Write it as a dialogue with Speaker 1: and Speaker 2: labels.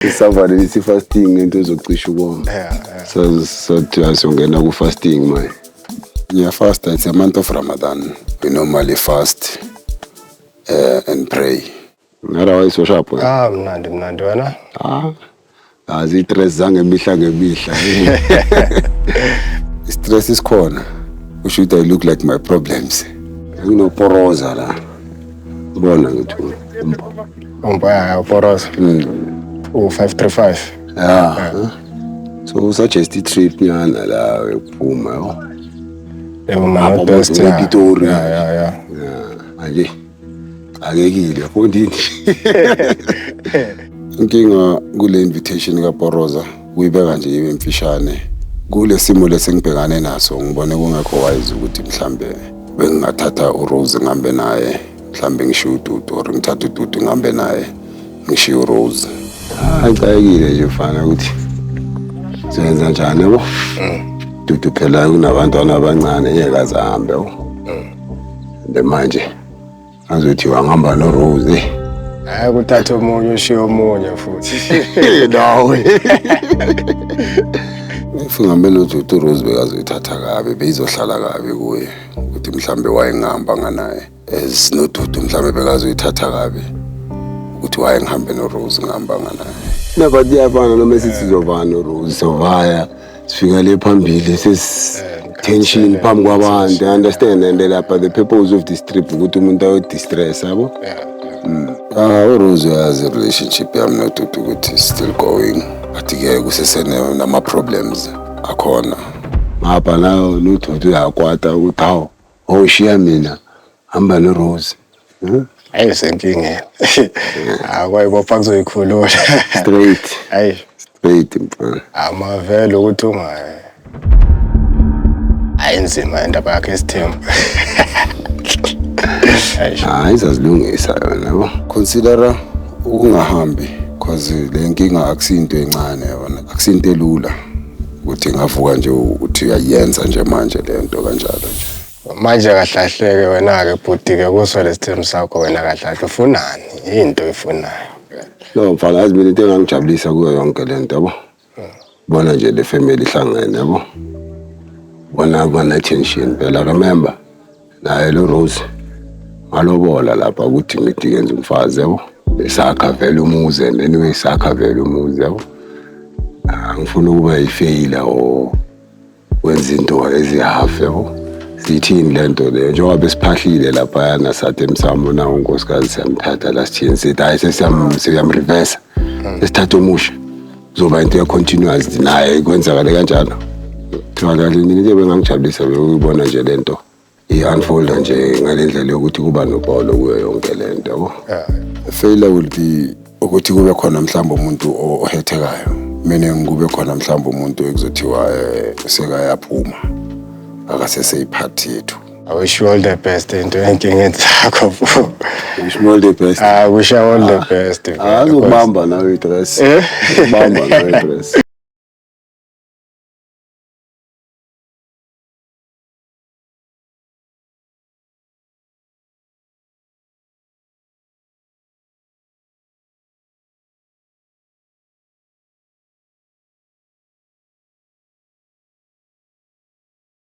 Speaker 1: Isavale isi fasting into ezocisha ukoma. So siyongena ku fasting manje. Yeah, fast, it's a month of Ramadan. We normally fast and pray. Otherwise, so sharp.
Speaker 2: Mnandi wena.
Speaker 1: Stress zange mihla ngemihla. Stress is corner. Why should I look like my problems? Poroza la. Bona ngithi.
Speaker 2: Poroza. 535.
Speaker 1: Yeah. So suggest a trip nyana la ephuma.
Speaker 2: My best. Yeah.
Speaker 1: Manje. Akekile yafondini. Inkinga kule invitation kaPoroza uyibeka nje imfishane. Kule simo lesengibhekane naso ngibone kungekho wise ukuthi mhlambe bengingathatha uRose ngihambe naye, mhlambe ngishiye uDudu or ngithatha uDudu ngihambe naye ngishiye uRose. Ayikayekile nje mfana ukuthi senza njani yabo? Dudu phela kunabantwana abancane yekazi ahambe yabo. Manje azothi wangihamba noRose.
Speaker 2: Kuthatha omunye ushiye omunye futhi.
Speaker 1: Nawe. Ngifungambe noDudu uRose bekazoyithatha kabi beyizohlala kabi kuye ukuthi mhlambe wayengihamba nganaye. As noDudu mhlambe bekazoyithatha kabi ukuthi wayengihambe noRose ngihamba nganaye. Never diyabana noma sithi sizovana noRose sovaya sifika le phambili ses tension phambi kwabantu, understand, and lapha the purpose of this trip ukuthi umuntu ayo distress yabo. uRose has a relationship yami noDudu ukuthi still going, but ke kusesene nama problems akhona. Ngapha nayo noDudu uyakwata ukuthi hawo oshiya mina hamba noRose.
Speaker 2: Ayisenkinga. Kwayibopha kuzoyikhulula.
Speaker 1: Straight. Straight mfana.
Speaker 2: Amavele ukuthi ayinzima indaba yakhe esithembu.
Speaker 1: Izazilungisa yona yabo. Consider ukungahambi because le nkinga akusinto encane yona, akusinto elula ukuthi ngavuka nje uthi uyayenza nje manje le nto kanjalo nje.
Speaker 2: Manje kahlahleke wena ke bhuti ke kusho lesithembu sakho wena kahlahle ufunani into efunayo.
Speaker 1: No mfana azibili into engangijabulisa kuyo yonke le nto yabo. Bona nje le family ihlangene yabo. Bona bana tension phela remember naye lo Rose malobola lapha ukuthi ngithi yenza umfazi yabo. Esakha vele umuzi and anyway sakha vele umuzi yabo. Angifuna ukuba ifailure o wenza into ezihafu yabo. Sithini lento le njengoba besiphahlile lapha yana sathi emsamo na unkosikazi siyamthatha last year sithi hayi siyamreverse sesithatha umusha kuzoba into continuous naye kwenzakala kanjalo. Thwala nje bengangijabulisa ukubona nje lento unfold nje ngalendlela yokuthi kuba noPaulo kuyo yonke lento yabo. Failure will be ukuthi kube khona mhlamba umuntu ohethekayo, meaning kube khona mhlamba umuntu ekuzothiwa sekayaphuma akaseseyiphathi yethu.
Speaker 2: I wish you all the best into enkingeni zakho.
Speaker 1: Wish you all the best.
Speaker 2: I wish you all the best.
Speaker 1: Azobamba nawe idress. Ubamba nawe idress.